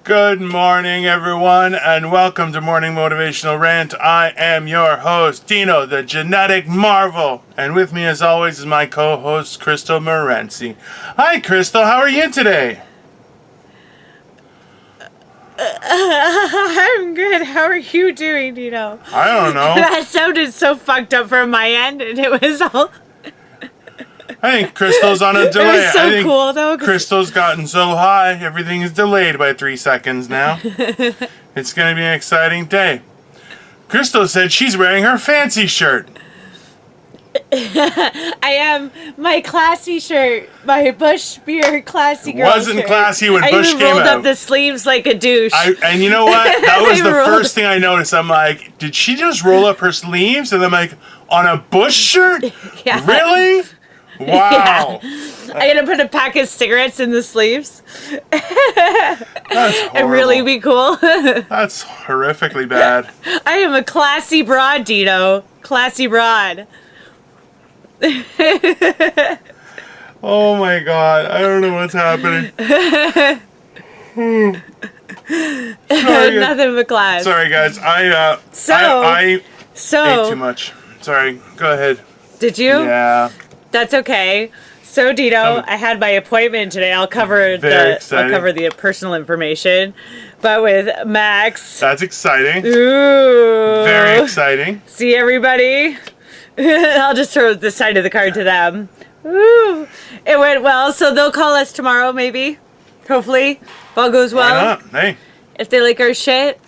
Good morning, everyone, and welcome to Morning Motivational Rant. I am your host, Dino, the genetic marvel. And with me, as always, is my co-host, Crystal Morency. Hi, Crystal. How are you today? I'm good. How are you doing, Dino? I don't know. That sounded so fucked up from my end, and it was all... I think Crystal's on a delay. It was so cool, though. Crystal's gotten so high, everything is delayed by 3 seconds now. It's going to be an exciting day. Crystal said she's wearing her fancy shirt. I am my classy shirt, my Bush Beer classy girl Wasn't shirt. classy when Bush came out. I rolled up the sleeves like a douche. And you know what? That was the first thing I noticed. I'm like, did she just roll up her sleeves? And I'm like, on a Bush shirt? Yeah. Really? Wow. Yeah. I'm gonna put a pack of cigarettes in the sleeves. That's horrible. And really be cool. That's horrifically bad. I am a classy broad, Dino. Classy broad. Oh my god. I don't know what's happening. Nothing but class. Sorry, guys. I ate too much. Sorry. Go ahead. Did you? Yeah. That's okay. So Dino, I had my appointment today. I'll cover the personal information, but with Max. That's exciting. Ooh. Very exciting. See everybody? I'll just throw the side of the card to them. Ooh. It went well, so they'll call us tomorrow, maybe. Hopefully, if all goes well. Why not? Hey. If they like our shit.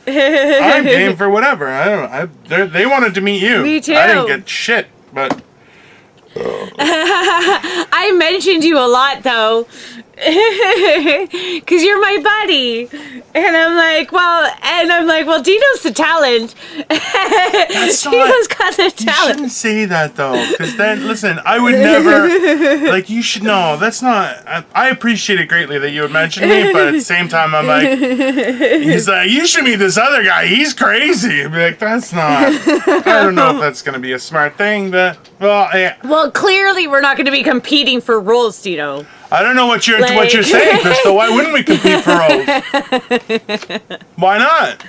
I'm game for whatever. I don't. They wanted to meet you. Me too. I didn't get shit, but. I mentioned you a lot though, because you're my buddy, and I'm like, well, Dino's the talent. Dino's got the talent. You shouldn't say that though, because then, listen, I would never, like, you should know, that's not, I appreciate it greatly that you would mention me, but at the same time, I'm like, he's like, you should meet this other guy, he's crazy. I'd be like, that's not, I don't know if that's going to be a smart thing, but, well, yeah. Well, clearly we're not going to be competing for roles, Dino. I don't know what you're saying, Crystal. Why wouldn't we compete for roles? Why not?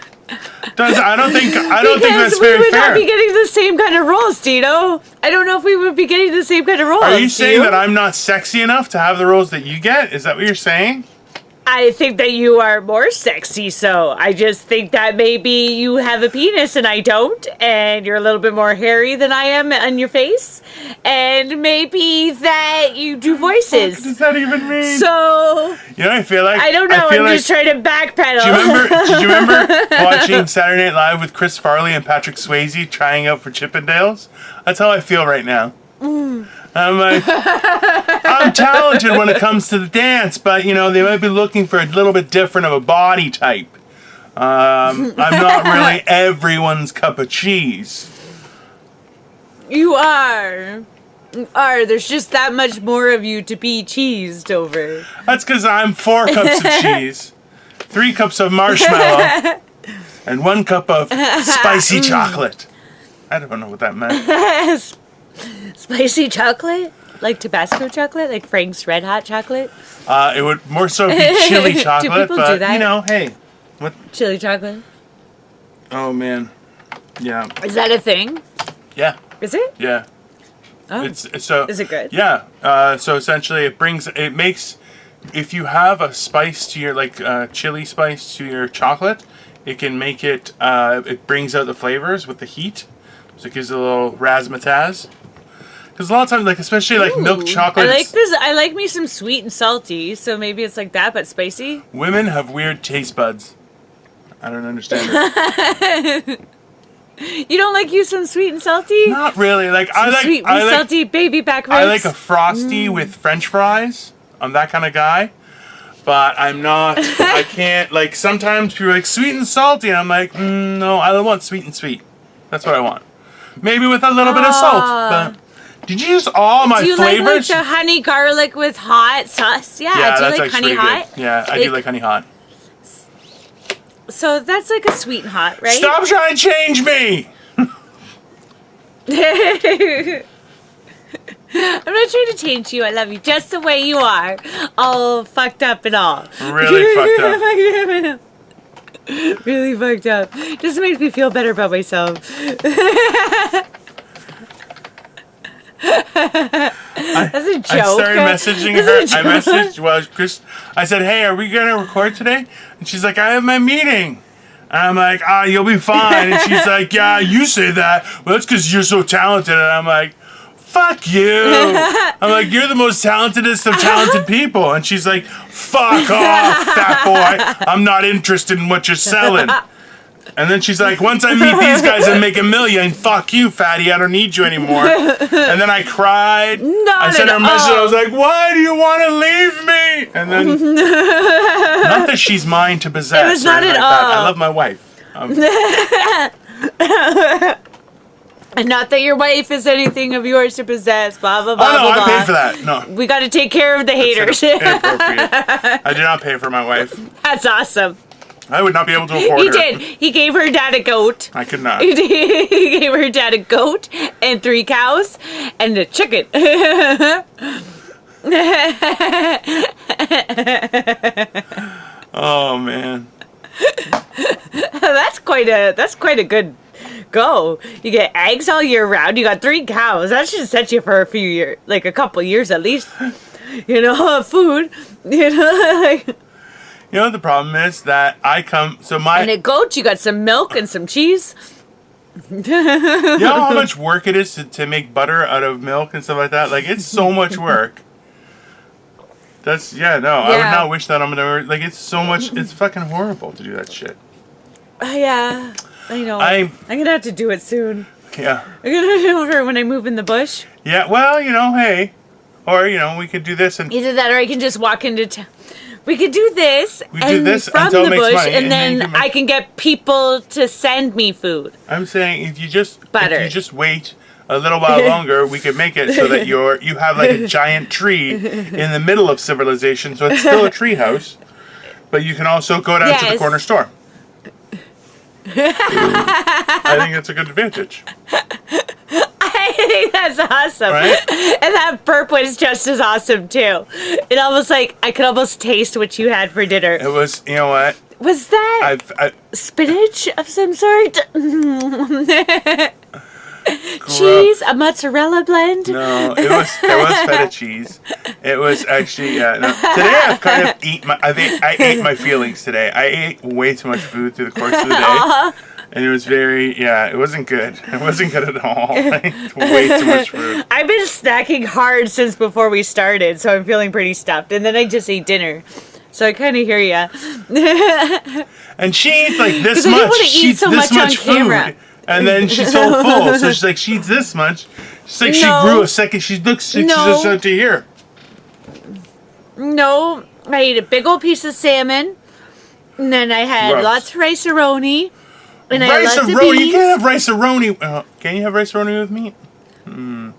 I don't think that's very fair. Because we would not be getting the same kind of roles, Dino. I don't know if we would be getting the same kind of roles. Are you saying that I'm not sexy enough to have the roles that you get? Is that what you're saying? I think that you are more sexy, so I just think that maybe you have a penis and I don't, and you're a little bit more hairy than I am on your face, and maybe that you do voices. What does that even mean? So, you know, I feel like... I don't know, I'm just trying to backpedal. Did you remember watching Saturday Night Live with Chris Farley and Patrick Swayze trying out for Chippendales? That's how I feel right now. I'm like, I'm talented when it comes to the dance, but, you know, they might be looking for a little bit different of a body type. I'm not really everyone's cup of cheese. You are. There's just that much more of you to be cheesed over. That's because I'm 4 cups of cheese, 3 cups of marshmallow, and 1 cup of spicy chocolate. I don't know what that meant. Spicy chocolate? Like Tabasco chocolate? Like Frank's Red Hot chocolate? It would more so be chili chocolate, do people but, do that? you know, hey. What? Chili chocolate? Oh, man. Yeah. Is that a thing? Yeah. Is it? Yeah. Oh. It's so. Is it good? Yeah. So essentially, it makes, if you have a spice to your, chili spice to your chocolate, it can make it, it brings out the flavors with the heat. So it gives it a little razzmatazz. Because a lot of times, especially milk chocolate. I like this. I like me some sweet and salty, so maybe it's like that, but spicy. Women have weird taste buds. I don't understand it. You don't like you some sweet and salty? Not really. Sweet and salty baby back ribs. I like a Frosty with French fries. I'm that kind of guy. But I'm not. I can't. Sometimes people are like sweet and salty, and I'm like, no, I don't want sweet and sweet. That's what I want. Maybe with a little bit of salt. But did you use all my flavors? Do you like the honey garlic with hot sauce? Yeah. Do you like honey hot? Good. Yeah, I do like honey hot. So that's like a sweet and hot, right? Stop trying to change me! I'm not trying to change you. I love you just the way you are. All fucked up and all. Really fucked up. Really fucked up. Just makes me feel better about myself. That's a joke. I started messaging her. Chris. I said, "Hey, are we gonna record today?" And she's like, "I have my meeting." And I'm like, "You'll be fine." And she's like, "Yeah, you say that. Well, that's because you're so talented." And I'm like, "Fuck you." I'm like, "You're the most talentedest of talented people." And she's like, "Fuck off, fat boy. I'm not interested in what you're selling." And then she's like, "Once I meet these guys and make $1 million, fuck you, fatty. I don't need you anymore." And then I cried. I sent her a message. I was like, "Why do you want to leave me?" And then, not that she's mine to possess. It was not at all. I love my wife. And not that your wife is anything of yours to possess. Blah blah blah. Oh no, blah, I blah. paid for that. No, We got to take care of the haters. inappropriate. I did not pay for my wife. That's awesome. I would not be able to afford her. He did. He gave her dad a goat. I could not. He gave her dad a goat and 3 cows and a chicken. Oh man. That's quite a good go. You get eggs all year round. You got 3 cows. That should set you for a few years, like a couple years at least. Food. You know what the problem is? That And a goat, you got some milk and some cheese. You know how much work it is to make butter out of milk and stuff like that? Like, it's so much work. I would not wish that on my, like, it's so much, it's fucking horrible to do that shit. Yeah, I know. I'm gonna have to do it soon. Yeah. I'm gonna do it when I move in the bush. Yeah, well, hey. Or, we could do this and... Either that or I can just walk into town. We could do this from the bush, money, and then I can get people to send me food. I'm saying if you just wait a little while longer, we could make it so that you have like a giant tree in the middle of civilization, so it's still a tree house, but you can also go down to the corner store. I think that's a good advantage. I think that's awesome. Right? And that burp was just as awesome too. It almost I could almost taste what you had for dinner. It was, you know what? Was that spinach of some sort? Cheese, a mozzarella blend? No, it was feta cheese. It was actually, no. Today I've kind of I ate my feelings today. I ate way too much food through the course of the day. And it was it wasn't good. It wasn't good at all. I ate way too much food. I've been snacking hard since before we started, so I'm feeling pretty stuffed. And then I just ate dinner. So I kind of hear ya. And she eats like this much. She eats so this much food. Camera. And then she's so full. So she's like, she eats this much. She's like, she grew a second. She's just out to here. No. I ate a big old piece of salmon. And then I had lots of rice-a-roni. And I had lots of beans. You can't have rice-a-roni. Can you have rice-a-roni with meat? I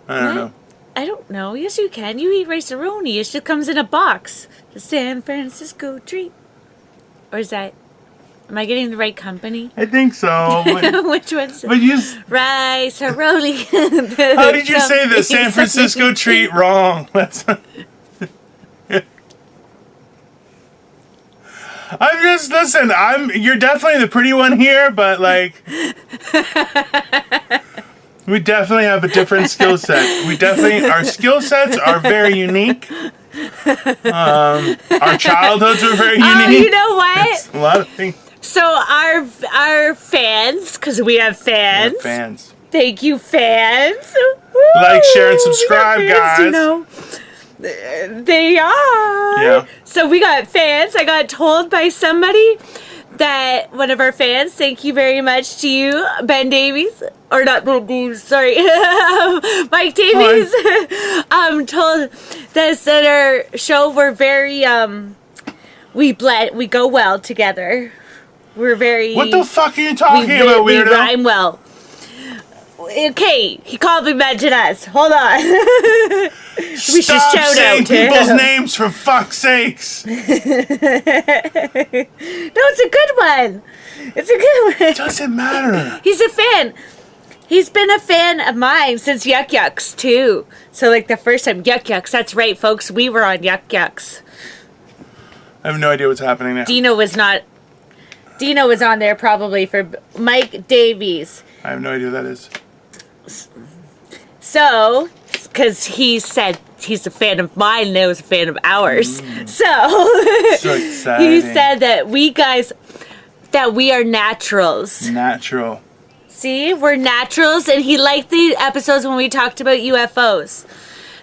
don't know. I don't know. Yes, you can. You eat rice-a-roni. It just comes in a box. The San Francisco treat. Or is that... Am I getting the right company? I think so. Which one's... But you... Rice-a-roni. How did you say the San Francisco treat wrong? That's... You're definitely the pretty one here, but like... We definitely have a different skill set. Our skill sets are very unique. Our childhoods are very unique. Oh, you know what? It's a lot of things. So our fans, because we have fans. We have fans. Thank you, fans. Woo! Like, share, and subscribe, guys. You know. They are. Yeah. So we got fans. I got told by somebody that one of our fans, thank you very much to you, Ben Davies, or not Ben Davies, sorry, Mike Davies, told us that our show, we're very, we go well together. We're very... What the fuck are you talking about, weirdo? We rhyme well. Okay, he complimented us. Hold on. We should shout saying out to people's him. names, for fuck's sakes. No, it's a good one. It's a good one. It doesn't matter. He's a fan. He's been a fan of mine since Yuck Yucks, too. So, like, the first time, Yuck Yucks. That's right, folks. We were on Yuck Yucks. I have no idea what's happening now. Dino was on there probably for Mike Davies. I have no idea who that is. So, because he said he's a fan of mine and I was a fan of ours. So, So exciting. he said that we are naturals. Natural. See, we're naturals, and he liked the episodes when we talked about UFOs.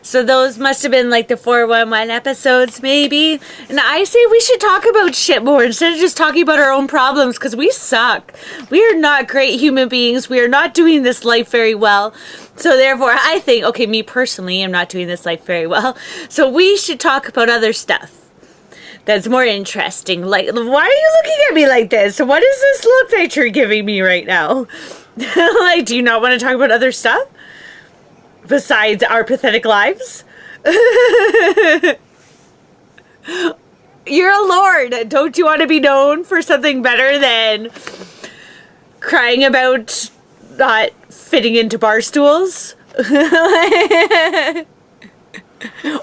So those must have been like the 411 episodes, maybe. And I say we should talk about shit more instead of just talking about our own problems, because we suck. We are not great human beings. We are not doing this life very well. So therefore, I think, okay, me personally, I'm not doing this life very well. So we should talk about other stuff that's more interesting. Like, why are you looking at me like this? What is this look that you're giving me right now? Like, do you not want to talk about other stuff besides our pathetic lives? You're a lord. Don't you want to be known for something better than crying about not fitting into bar stools?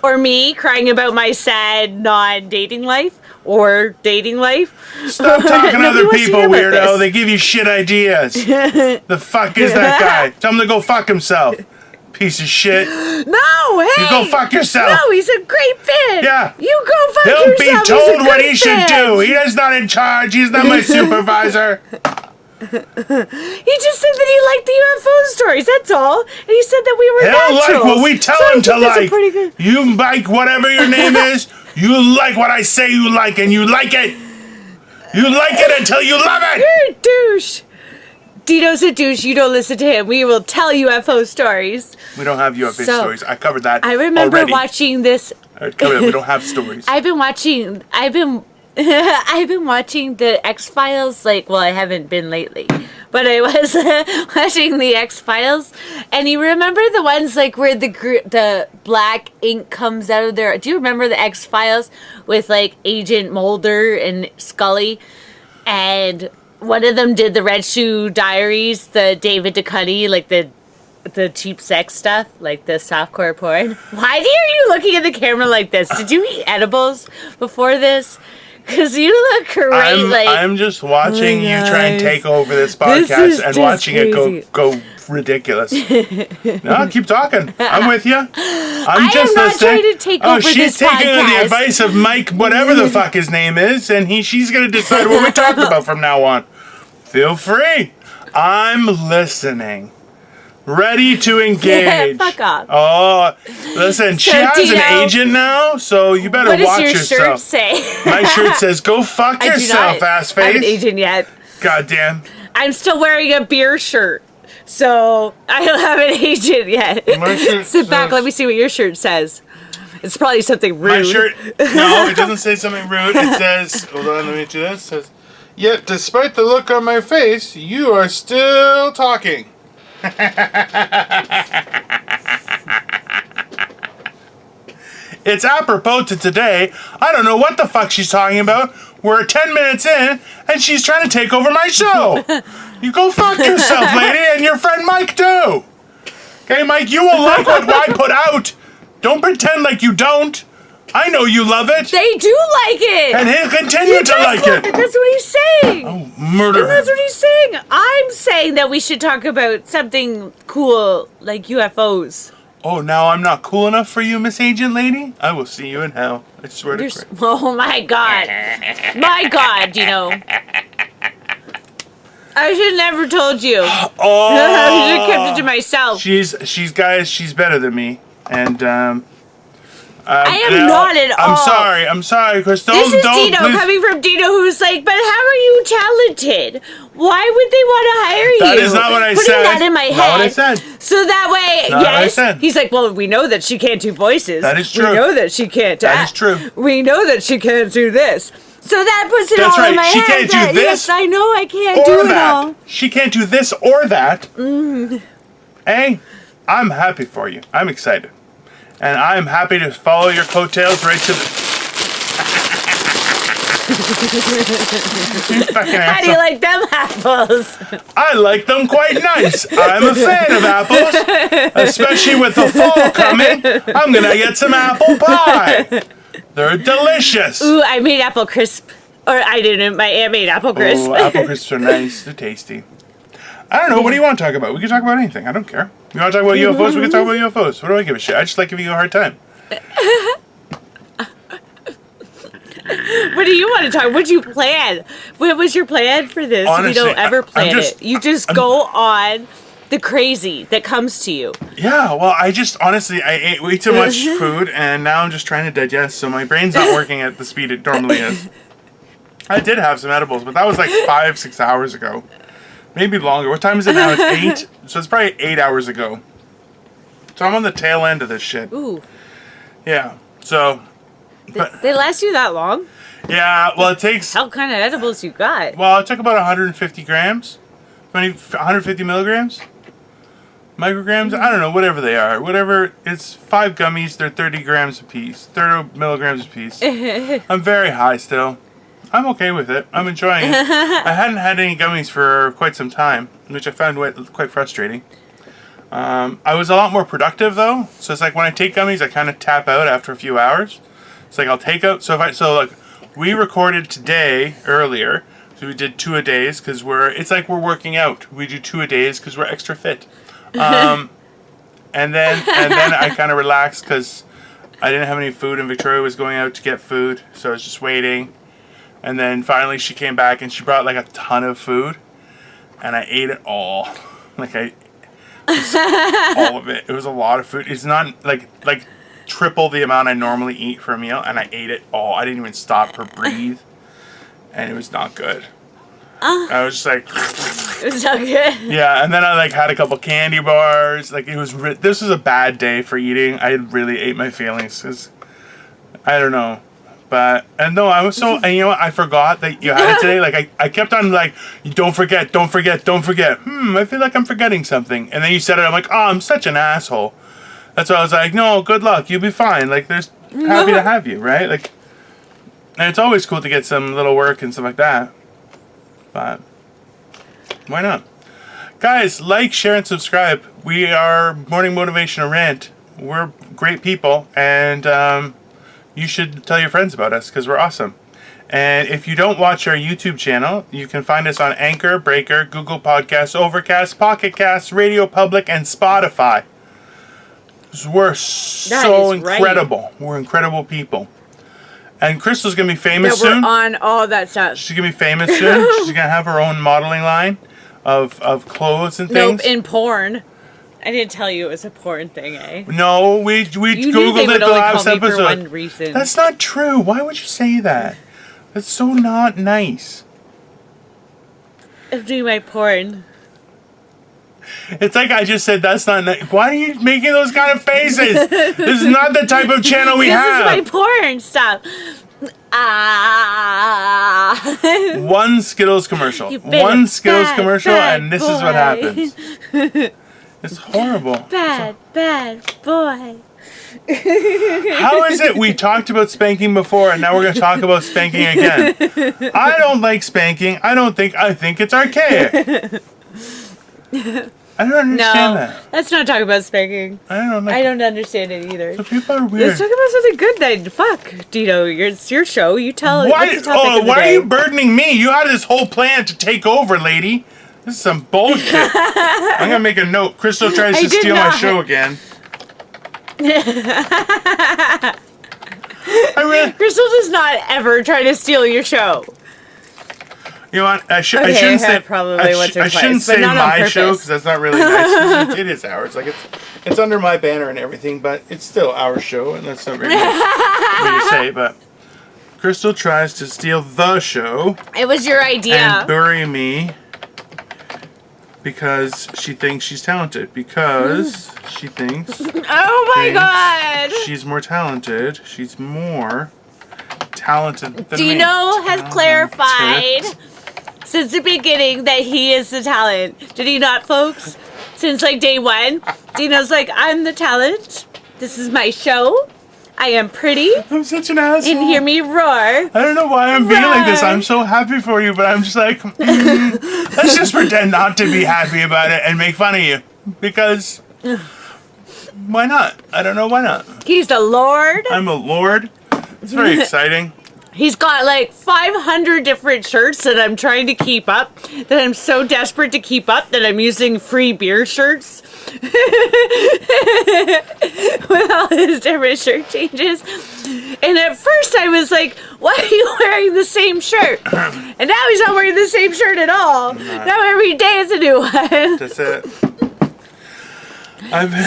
Or me crying about my sad non-dating life or dating life. Stop talking to other wants to people, hear about weirdo. this. They give you shit ideas. The fuck is that guy? Tell him to go fuck himself. Piece of shit. No, hey! You go fuck yourself. No, he's a great fan. Yeah. You go fuck He'll yourself. be He's a told what great he should fan. do. He is not in charge. He's not my supervisor. He just said that he liked the UFO stories, that's all. And he said that we were He'll naturals. like what we tell So I him to think that's a like. pretty good- You like whatever your name is. You like what I say you like, and you like it. You like it until you love it. You're a douche. Dino's a douche. You don't listen to him. We will tell UFO stories. We don't have UFO So, stories. I covered that. I remember already. watching this. I covered that. We don't have stories. I've been watching the X-Files, like, well, I haven't been lately, but I was watching the X-Files, and you remember the ones, like, where the black ink comes out of their, do you remember the X-Files with, like, Agent Mulder and Scully, and one of them did the Red Shoe Diaries, the David Duchovny, like, the cheap sex stuff, like the softcore porn. Why are you looking at the camera like this? Did you eat edibles before this? Because you look great. I'm just watching you try and take over this This podcast is and just watching crazy. it go ridiculous. No, keep talking. I'm with you. I'm am not trying to take over she's this taking the podcast. advice of Mike, whatever the fuck his name is, and she's going to decide what we talk about from now on. Feel free. I'm listening. Ready to engage. Fuck off. Oh, listen, she has Dino, an agent now, so you better What does watch your yourself. shirt say? My shirt says, "Go fuck I do yourself, not ass have an face." agent yet. Goddamn. I'm still wearing a beer shirt. So, I don't have an agent yet. My shirt Sit back, says- let me see what your shirt says. It's probably something rude. My shirt. No, it doesn't say something rude. It says, hold on, let me do this. It says, "Yet, despite the look on my face, you are still talking." It's apropos to today. I don't know what the fuck she's talking about. We're 10 minutes in, and she's trying to take over my show. You go fuck yourself, lady, and your friend Mike, too. Okay, Mike, you will like what I put out. Don't pretend like you don't. I know you love it. They do like it. And he'll continue to like it. That's what he's saying. Oh, murder And that's him. what he's saying. I'm saying that we should talk about something cool like UFOs. Oh, now I'm not cool enough for you, Miss Agent Lady? I will see you in hell. I swear to Christ. Oh my god. My god, Dino. I should have never told you. I should have kept it to myself. She's better than me. And, I am not at all. I'm sorry, Crystal. This is don't, Dino please. coming from Dino, who's like, but how are you talented? Why would they want to hire you? That is not what I Putting said. that in my head. Not what I said. So that way, Not what I yes. said. He's like, well, we know that she can't do voices. That is true. We know that she can't That act. is true. We know that she can't do this. So that puts it That's all in right. my She head. can't do that, this Yes, I know I can't or do it that. all. She can't do this or that. Hey, I'm happy for you. I'm excited. And I'm happy to follow your coattails right to the... How do you like them apples? I like them quite nice. I'm a fan of apples, especially with the fall coming. I'm gonna get some apple pie. They're delicious. Ooh, I made apple crisp. Or I didn't. My aunt made apple crisp. Oh, apple crisps are nice. They're tasty. I don't know. What do you want to talk about? We can talk about anything. I don't care. You want to talk about UFOs? We can talk about UFOs. What do I give a shit? I just like giving you a hard time. What do you want to talk? What'd you plan? What was your plan for this? Honestly, we don't ever plan just- it. You just go on the crazy that comes to you. Yeah, well, I ate way too much food, and now I'm just trying to digest, so my brain's not working at the speed it normally is. I did have some edibles, but that was like 5-6 hours ago. Maybe longer. What time is it now? It's 8. So it's probably 8 hours ago. So I'm on the tail end of this shit. Ooh. Yeah. So. But, They last you that long? yeah, well, it takes. What kind of edibles you got? Well, it took about 150 grams. 150 milligrams? Micrograms? I don't know, whatever they are. Whatever. It's 5 gummies. They're 30 grams a piece. 30 milligrams a piece. I'm very high still. I'm okay with it. I'm enjoying it. I hadn't had any gummies for quite some time, which I found quite frustrating. I was a lot more productive though. So it's like when I take gummies, I kind of tap out after a few hours. It's like I'll take out. So like we recorded today earlier, so we did 2 a days because it's like we're working out. We do 2 a days because we're extra fit. And then I kind of relaxed because I didn't have any food and Victoria was going out to get food, so I was just waiting. And then finally she came back and she brought like a ton of food, and I ate it all. Like all of it. It was a lot of food. It's not like triple the amount I normally eat for a meal, and I ate it all. I didn't even stop or breathe, and it was not good. I was just like, It was so good. yeah. And then I like had a couple candy bars. Like it was. This was a bad day for eating. I really ate my feelings because I don't know. But, and no, I was so, and you know what, I forgot that you had it today. Like, I kept on like, don't forget, don't forget, don't forget. I feel like I'm forgetting something. And then you said it, I'm like, oh, I'm such an asshole. That's why I was like, no, good luck, you'll be fine. Like, there's happy to have you, right? Like, and it's always cool to get some little work and stuff like that. But, why not? Guys, like, share, and subscribe. We are Morning Motivational Rant. We're great people, and, you should tell your friends about us because we're awesome. And if you don't watch our YouTube channel, you can find us on Anchor, Breaker, Google Podcasts, Overcast, Pocket Casts, Radio Public, and Spotify. We're so incredible. Right. We're incredible people. And Crystal's going to be famous soon. We're on all that stuff. She's going to be famous soon. She's going to have her own modeling line of clothes and things. Nope, in porn. I didn't tell you it was a porn thing, eh? No, we Googled it the last episode. For one reason. That's not true. Why would you say that? That's so not nice. I'm doing my porn. It's like I just said that's not nice. Why are you making those kind of faces? This is not the type of channel we have. This is my porn stuff. One Skittles commercial. One Skittles commercial, and this is what happens. It's horrible. Bad boy. How is it we talked about spanking before and now we're going to talk about spanking again? I don't like spanking. I think it's archaic. I don't understand that. Let's not talk about spanking. I don't understand it either. So people are weird. Let's talk about something good then. Fuck, Dino, it's your show. You tell. What's the topic of the why day? are you burdening me? You had this whole plan to take over, lady. This is some bullshit. I'm gonna make a note. Crystal tries to steal my show again. Crystal does not ever try to steal your show. You know what? I shouldn't say my show because that's not really nice. It is ours. Like it's under my banner and everything, but it's still our show, and that's not very nice for me to say. But Crystal tries to steal the show. It was your idea. And bury me. Because she thinks she's talented. Because she thinks... Oh my god! She's more talented. She's more talented than me. Dino has clarified since the beginning that he is the talent. Did he not, folks? Since like day one, Dino's like, I'm the talent. This is my show. I am pretty. I'm such an asshole. And hear me roar. I don't know why I'm being like this. I'm so happy for you, but I'm just like, let's just pretend not to be happy about it and make fun of you. Because why not? I don't know why not. He's a lord. I'm a lord. It's very exciting. He's got like 500 different shirts that I'm trying to keep up, that I'm so desperate to keep up that I'm using free beer shirts with all his different shirt changes. And at first I was like, why are you wearing the same shirt? And now he's not wearing the same shirt at all. Now every day is a new one. That's it.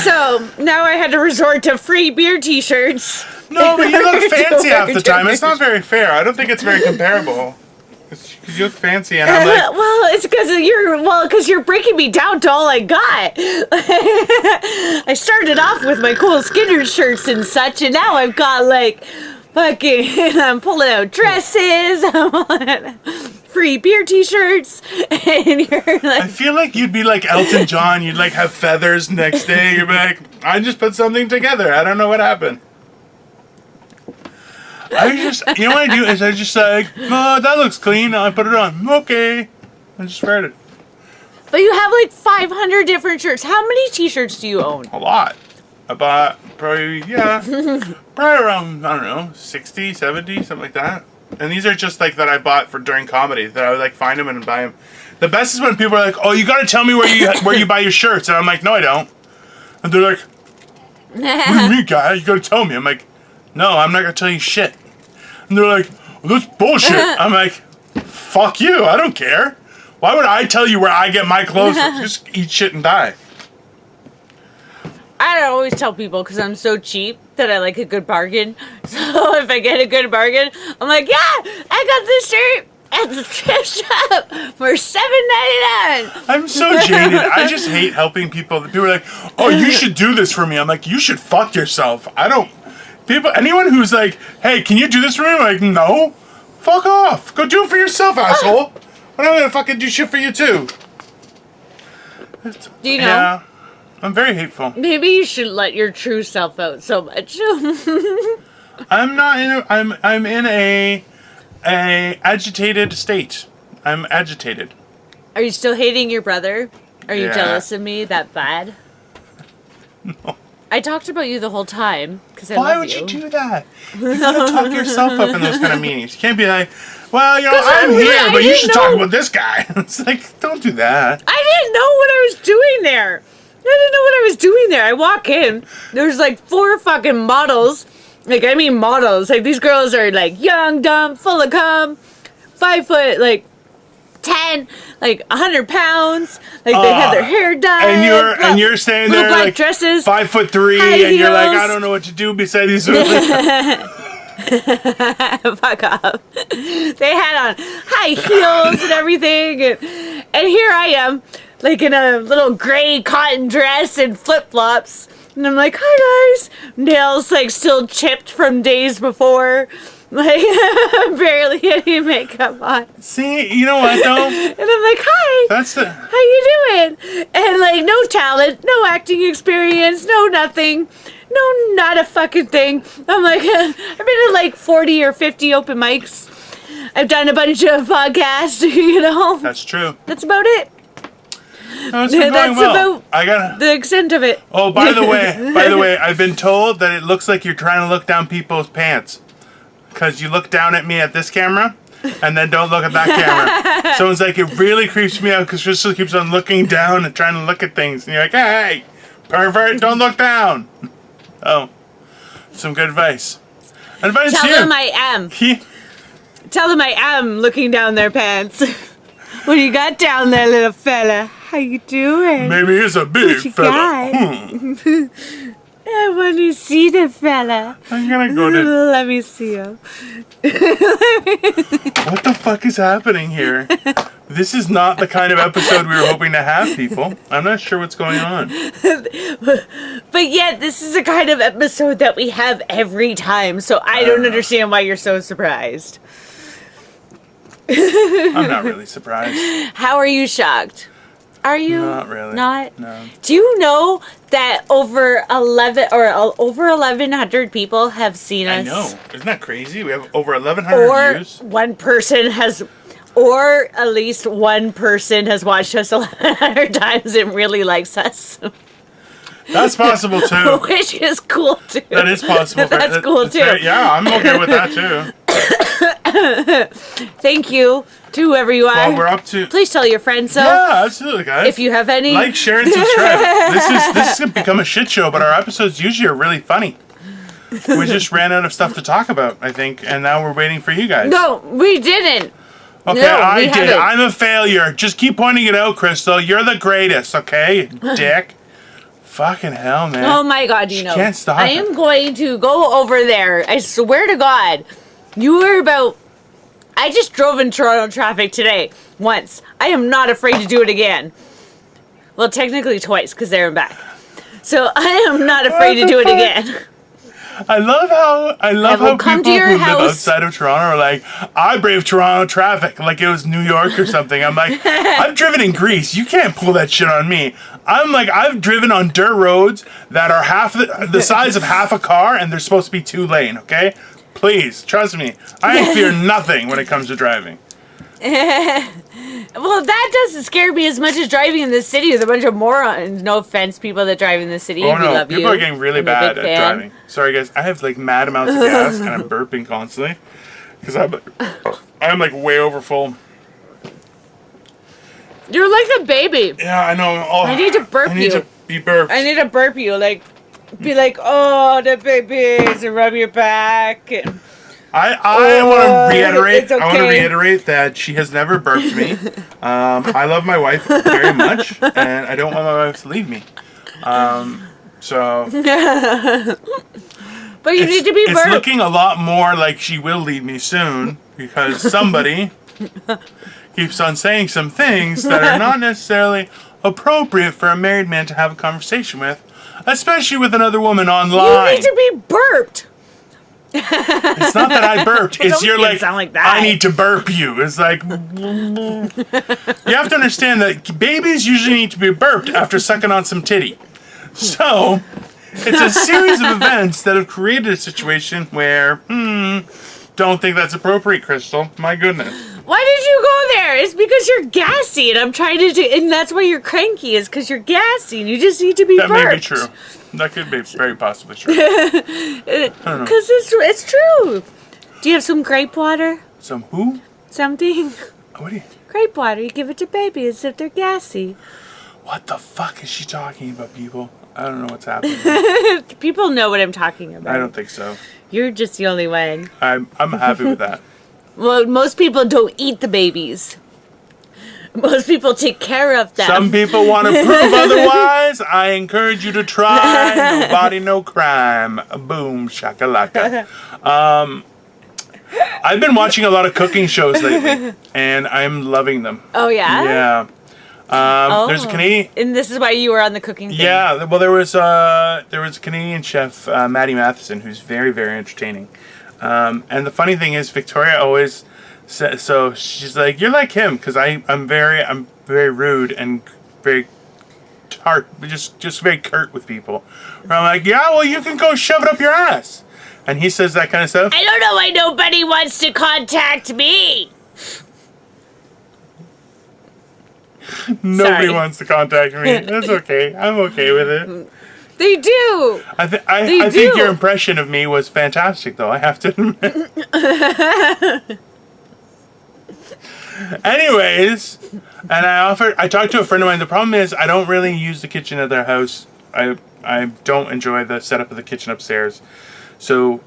So now I had to resort to free beer t-shirts. No, but you look fancy half the time. It's not very fair. I don't think it's very comparable. Because you look fancy, and I'm like... well, it's because you're breaking me down to all I got. I started off with my cool Skinner shirts and such, and now I've got, like, fucking... I'm pulling out dresses, I'm on free beer t-shirts, and you're like... I feel like you'd be like Elton John. You'd, like, have feathers next day. You'd be like, I just put something together. I don't know what happened. You know what I do is I just like, oh, that looks clean. I put it on. Okay. I just wear it. But you have like 500 different shirts. How many t-shirts do you own? A lot. I bought probably around, I don't know, 60, 70, something like that. And these are just like that I bought for during comedy, that I would like find them and buy them. The best is when people are like, oh, you got to tell me where you buy your shirts. And I'm like, no, I don't. And they're like, what do you mean, guy? You got to tell me. I'm like, no, I'm not going to tell you shit. And they're like, well, that's bullshit. I'm like, fuck you. I don't care. Why would I tell you where I get my clothes from? Just eat shit and die. I don't always tell people because I'm so cheap that I like a good bargain. So if I get a good bargain, I'm like, yeah, I got this shirt at the thrift shop for $7.99. I'm so jaded. I just hate helping people. People are like, oh, you should do this for me. I'm like, you should fuck yourself. Anyone who's like, hey, can you do this for me? I'm like, no. Fuck off. Go do it for yourself, asshole. I'm not gonna fucking do shit for you too. Do you know? Yeah. I'm very hateful. Maybe you should let your true self out so much. I'm in a agitated state. I'm agitated. Are you still hating your brother? Are you Yeah. jealous of me that bad? No. I talked about you the whole time because I love you. Why would you do that? You gotta talk yourself up in those kind of meetings. You can't be like, well, I'm here, but you should talk about this guy. It's like, don't do that. I didn't know what I was doing there. I walk in, there's like 4 fucking models. Like, I mean models. Like, these girls are like young, dumb, full of cum, 5 foot, like 10, like 100 pounds. Like, they had their hair done. And you're standing there black like dresses, 5'3", and you're like, I don't know what to do beside these women. Fuck off. They had on high heels and everything, and here I am, like in a little gray cotton dress and flip-flops, and I'm like, hi guys. Nails like still chipped from days before, like barely any makeup on. See, you know what though? And I'm like, hi. How you doing? And like, no talent, no acting experience, no nothing. No, not a fucking thing. I'm like, I've been to like 40 or 50 open mics. I've done a bunch of podcasts, you know. That's true. That's about it. No, it's been going well. About the extent of it. Oh, by the way, I've been told that it looks like you're trying to look down people's pants. Because you look down at me at this camera, and then don't look at that camera. Someone's like, it really creeps me out because Crystal keeps on looking down and trying to look at things. And you're like, hey, pervert, don't look down. Oh, some good advice. Advice Tell here. them I am. Tell them I am looking down their pants. What do you got down there, little fella? How you doing? Maybe it's a big fella. I want to see the fella. I'm gonna go to... Let me see him. What the fuck is happening here? This is not the kind of episode we were hoping to have, people. I'm not sure what's going on. But yet, this is the kind of episode that we have every time, so I don't understand why you're so surprised. I'm not really surprised. How are you shocked? Are you? Not really. Not? No. Do you know that over 1,100 people have seen us? I know. Isn't that crazy? We have over 1,100 Or views. or at least one person has watched us 1,100 times and really likes us. That's possible too. Which is cool too. That is possible. That's cool too. Yeah, I'm okay with that too. Thank you to whoever you are. Well, we're up to. Please tell your friends so. Yeah, absolutely, guys. If you have any. Like, share, and subscribe. This is gonna become a shit show, but our episodes usually are really funny. We just ran out of stuff to talk about, I think, and now we're waiting for you guys. No, we didn't. Okay, No, I we did. haven't. I'm a failure. Just keep pointing it out, Crystal. You're the greatest, okay, dick? Fucking hell, man. Oh my God, Dino. Can't stop I it. am going to go over there. I swear to God. You were about. I just drove in Toronto traffic today. Once. I am not afraid to do it again. Well, technically twice, because there and back. So I am not afraid to do it again. I love how will come people to your who live house. outside of Toronto are like, I braved Toronto traffic like it was New York or something. I'm like, I've driven in Greece. You can't pull that shit on me. I'm like, I've driven on dirt roads that are half the size of half a car, and they're supposed to be 2-lane. Okay, please trust me. I fear nothing when it comes to driving. Well, that doesn't scare me as much as driving in the city with a bunch of morons. No offense, people that drive in the city. Oh We no, love people you. are getting really I'm a bad big at fan. driving. Sorry guys, I have like mad amounts of gas and I'm burping constantly because I'm like way over full. You're like a baby. Yeah, I know. Oh, I need to burp I need you. to be burped. I need to burp you, like, be like, oh, the babies, and rub your back. And I want to reiterate. it's I want to okay. reiterate that she has never burped me. I love my wife very much, and I don't want my wife to leave me. So but you need to be it's burped. looking a lot more like she will leave me soon because somebody keeps on saying some things that are not necessarily appropriate for a married man to have a conversation with, especially with another woman You online. need to be burped. It's not that I burped. It's Don't you're make it like, sound like that. I need to burp you. It's like, you have to understand that babies usually need to be burped after sucking on some titty. So, it's a series of events that have created a situation where, don't think that's appropriate, Crystal. My goodness. Why did you go there? It's because you're gassy, and I'm trying to do, and that's why you're cranky, is because you're gassy, and you just need to be That burped. may be true. That could be very possibly true. I don't know. Because it's true. Do you have some grape water? Some who? Something? What do you... Grape water, you give it to babies if they're gassy. What the fuck is she talking about, people? I don't know what's happening. People know what I'm talking about. I don't think so. You're just the only one. I'm happy with that. Well, most people don't eat the babies. Most people take care of them. Some people want to prove otherwise. I encourage you to try. No body, no crime. Boom, shakalaka. I've been watching a lot of cooking shows lately, and I'm loving them. Oh, yeah? Yeah. There's a Canadian. And this is why you were on the cooking thing. Yeah. Well, there was a Canadian chef, Maddie Matheson, who's very, very entertaining. And the funny thing is, Victoria always says, so she's like, you're like him, because I'm very rude and very tart, just very curt with people. Where I'm like, yeah, well, you can go shove it up your ass. And he says that kind of stuff. I don't know why nobody wants to contact me. Nobody Sorry. wants to contact me. That's okay. I'm okay with it. They do. I They think do. your impression of me was fantastic, though, I have to admit. Anyways, and I talked to a friend of mine. The problem is I don't really use the kitchen at their house. I don't enjoy the setup of the kitchen upstairs. So,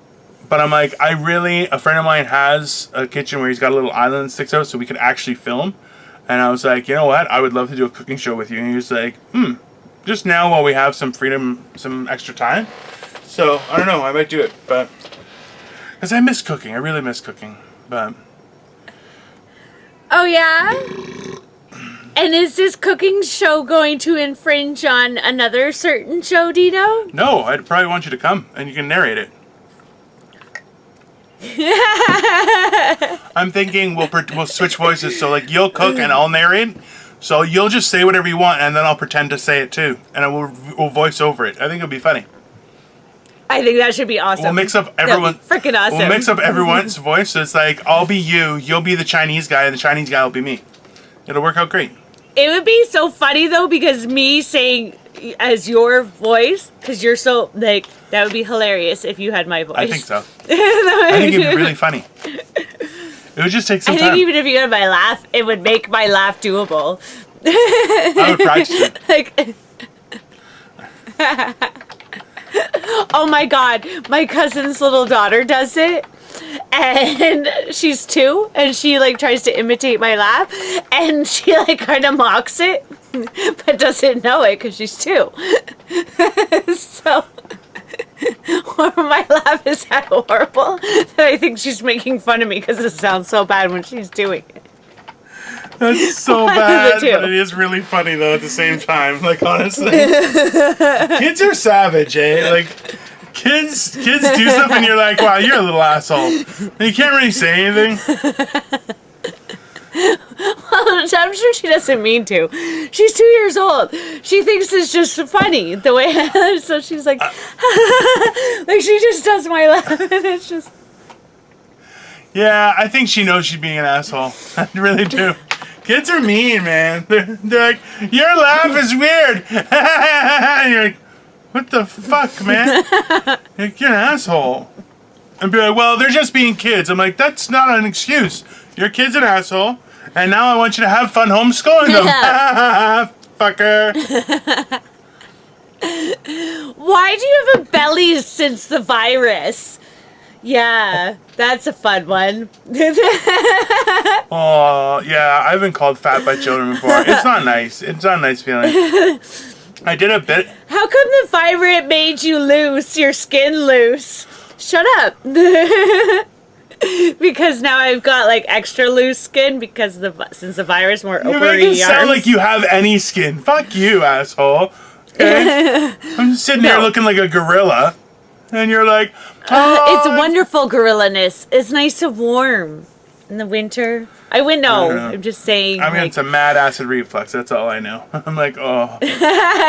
but I'm like, a friend of mine has a kitchen where he's got a little island that sticks out so we could actually film. And I was like, you know what? I would love to do a cooking show with you. And he was like, just now while we have some freedom, some extra time. So, I don't know. I might do it. But, because I miss cooking. I really miss cooking. But. Oh, yeah? And is this cooking show going to infringe on another certain show, Dino? No, I'd probably want you to come and you can narrate it. I'm thinking we'll switch voices. So, like, you'll cook and I'll narrate. So you'll just say whatever you want, and then I'll pretend to say it too, and we'll voice over it. I think it'll be funny. I think that should be awesome. We'll mix up everyone. Freaking awesome. We'll mix up everyone's voice. So it's like, I'll be you, you'll be the Chinese guy, and the Chinese guy will be me. It'll work out great. It would be so funny though, because me saying as your voice, because you're so like, that would be hilarious if you had my voice. I think so. I think it'd be really funny. It would just take some time. I think even if you had my laugh, it would make my laugh doable. I would practice it. Like, oh my God, my cousin's little daughter does it. And she's 2, and she like tries to imitate my laugh, and she like kind of mocks it, but doesn't know it because she's 2. So my laugh is that horrible that I think she's making fun of me because it sounds so bad when she's doing it. That's so bad, but it is really funny though at the same time. Like, honestly, kids are savage, eh? Like, kids do stuff and you're like, wow, you're a little asshole. And you can't really say anything. Well, I'm sure she doesn't mean to. She's 2 years old. She thinks it's just funny the way. So she's like, like she just does my laugh, and it's just. Yeah, I think she knows she's being an asshole. I really do. Kids are mean, man. They're like, your laugh is weird. And you're like, what the fuck, man? You're an asshole. And be like, well, they're just being kids. I'm like, that's not an excuse. Your kid's an asshole, and now I want you to have fun homeschooling them. Fucker. Why do you have a belly since the virus? Yeah, that's a fun one. Oh, yeah, I've been called fat by children before. It's not nice. It's not a nice feeling. I did a bit. How come the virus made you loose, your skin loose? Shut up. Because now I've got like extra loose skin because since the virus more You're opening making it sound like you have any skin. Fuck you, asshole. Okay? I'm just sitting here looking like a gorilla, and you're like, oh. It's wonderful gorilla-ness. It's nice and warm in the winter. I'm just saying. I mean, it's a mad acid reflux. That's all I know. I'm like, oh.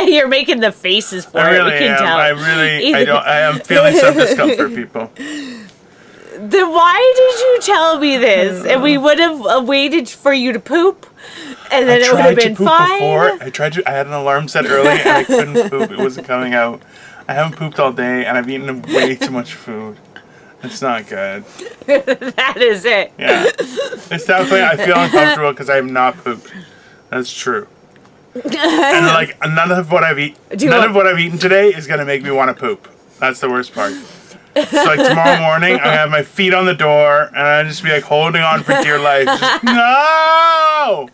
You're making the faces for I it. really We can am. tell. I am feeling some discomfort, people. Then why did you tell me this? And we would have waited for you to poop, and then it would have been fine. Before. I had an alarm set early, and I couldn't poop. It wasn't coming out. I haven't pooped all day, and I've eaten way too much food. It's not good. That is it. Yeah. It's definitely, I feel uncomfortable because I have not pooped. That's true. And like, none of what I've eaten today is going to make me want to poop. That's the worst part. So like tomorrow morning, I have my feet on the door, and I just be like holding on for dear life. Just, no!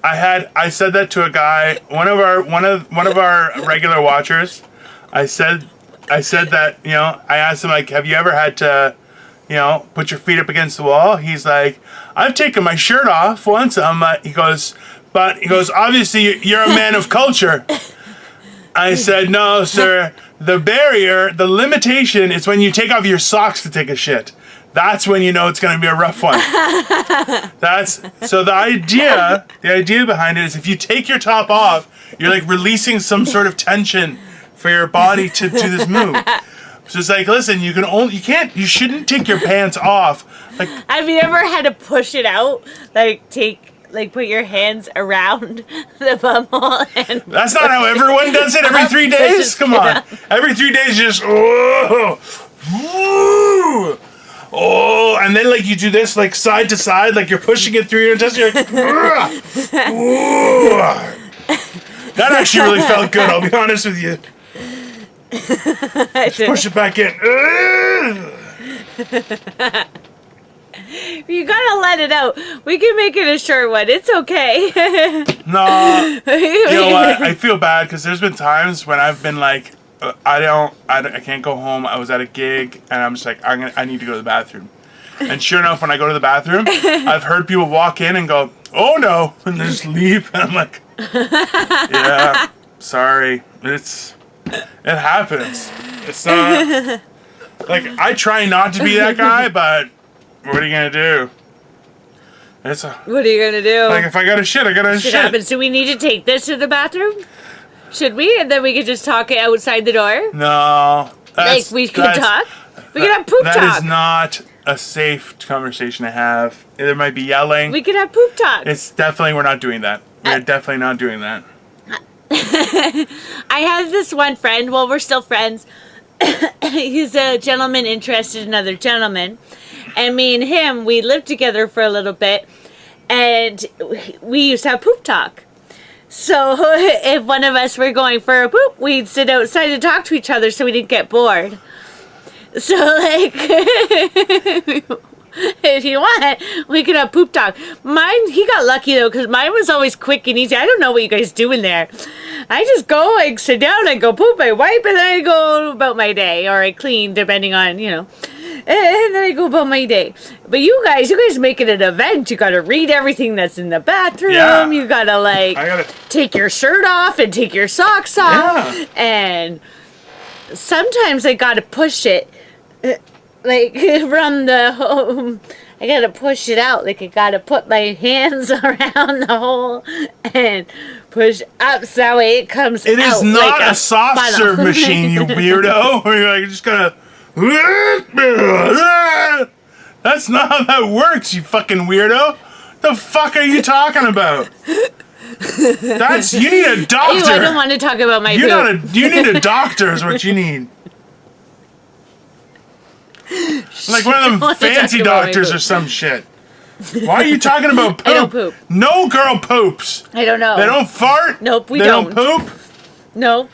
I said that to a guy, one of our regular watchers. I said that, you know, I asked him, like, have you ever had to, you know, put your feet up against the wall? He's like, I've taken my shirt off once. He goes, obviously you're a man of culture. I said, no, sir. The barrier, the limitation is when you take off your socks to take a shit. That's when you know it's going to be a rough one. So the idea behind it is if you take your top off, you're like releasing some sort of tension for your body to do this move. So it's like, listen, you shouldn't take your pants off. Like, have you ever had to push it out? Put your hands around the bumhole and... That's not how everyone does it every 3 days? Come on. Every 3 days you just... Oh, and then like you do this like side to side, like you're pushing it through your intestine. You're like, that actually really felt good, I'll be honest with you. Just push it back in. You gotta let it out. We can make it a short one. It's okay. No. You know what? I feel bad because there's been times when I've been like, I can't go home. I was at a gig and I'm just like, I need to go to the bathroom. And sure enough, when I go to the bathroom, I've heard people walk in and go, oh no, and they just leave. And I'm like, yeah, sorry. It happens. It's not, like, I try not to be that guy, but what are you going to do? It's a, What are you gonna do? like if I gotta shit, I gotta shit. Happens. Do we need to take this to the bathroom? Should we? And then we could just talk it outside the door? No. Like we could talk? We could have poop talk. That is not a safe conversation to have. There might be yelling. We could have poop talk. It's definitely, we're not doing that. We're definitely not doing that. I have this one friend. Well, we're still friends. He's a gentleman interested in another gentleman. And me and him, we lived together for a little bit. And we used to have poop talk. So if one of us were going for a poop, we'd sit outside and talk to each other so we didn't get bored. So, like, if you want, we could have poop talk. Mine, he got lucky, though, because mine was always quick and easy. I don't know what you guys do in there. I just go, I sit down, I go poop, I wipe, and then I go about my day. Or I clean, depending on, you know. And then I go about my day. But you guys make it an event. You gotta read everything that's in the bathroom. Yeah. You gotta, like, take your shirt off and take your socks off. Yeah. And sometimes I gotta push it. Like, from the home, I gotta push it out. Like, I gotta put my hands around the hole and push up so that way it comes out. It is not like a soft funnel. serve machine, you weirdo. Where you're like, just gotta. That's not how that works, you fucking weirdo. The fuck are you talking about? You need a doctor. Ew, I don't want to talk about my poop. You need a doctor is what you need. Like one of them fancy doctors or some shit. Why are you talking about poop? I don't poop. No girl poops. I don't know. They don't fart. Nope, we they don't. They don't poop. Nope.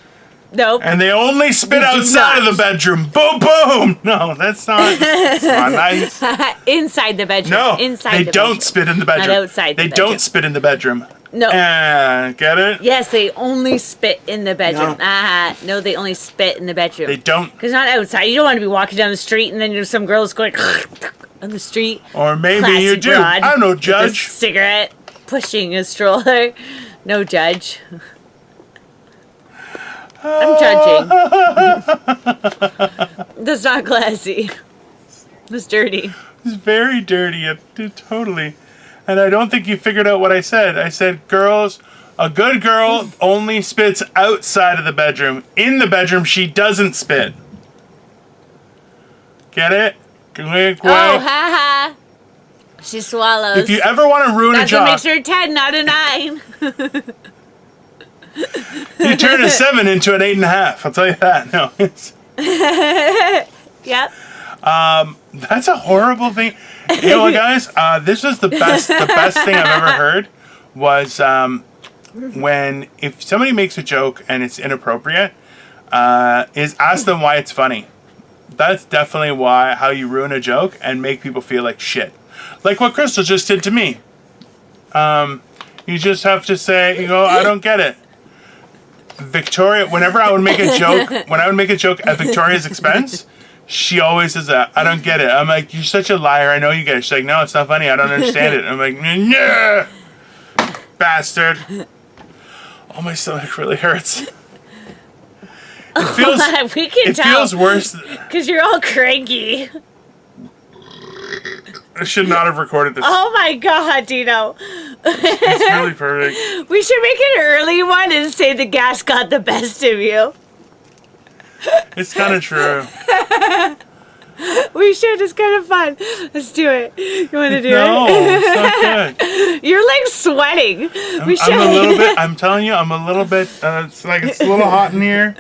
Nope. And they only spit outside of the bedroom. Boom, boom. No, that's not nice. Inside the bedroom. No, inside they the don't bedroom. spit in the bedroom. Not outside the They bedroom. don't spit in the bedroom. No. Get it? Yes, they only spit in the bedroom. No. No, they only spit in the bedroom. They don't. Because not outside. You don't want to be walking down the street and then there's some girls going on the street. Or maybe Classy you do. broad I'm no with a judge. cigarette, pushing a stroller. No judge. I'm judging. That's not classy. It's dirty. It's very dirty. Totally. And I don't think you figured out what I said. I said, a good girl only spits outside of the bedroom. In the bedroom, she doesn't spit. Get it? Quick. Oh, ha. She swallows. If you ever want to ruin a job, That's what makes her 10, not a 9. you turn a 7 into an 8.5. I'll tell you that. No. Yep. That's a horrible thing. You know what, guys? This was the best thing I've ever heard was when if somebody makes a joke and it's inappropriate, is ask them why it's funny. That's definitely how you ruin a joke and make people feel like shit. Like what Crystal just did to me. You just have to say, I don't get it. Victoria, whenever I would make a joke, at Victoria's expense, she always says that. I don't get it. I'm like, you're such a liar. I know you get it. She's like, no, it's not funny. I don't understand it. I'm like, yeah, bastard. Oh, my stomach really hurts. It feels. We can tell. It feels worse. Because you're all cranky. I should not have recorded this. Oh my God, Dino. It's really perfect. We should make an early one and say the gas got the best of you. It's kind of true. We should. It's kind of fun. Let's do it. You want to do No, it? it's not good. You're like sweating. I'm a little bit. I'm telling you, I'm a little bit. It's a little hot in here.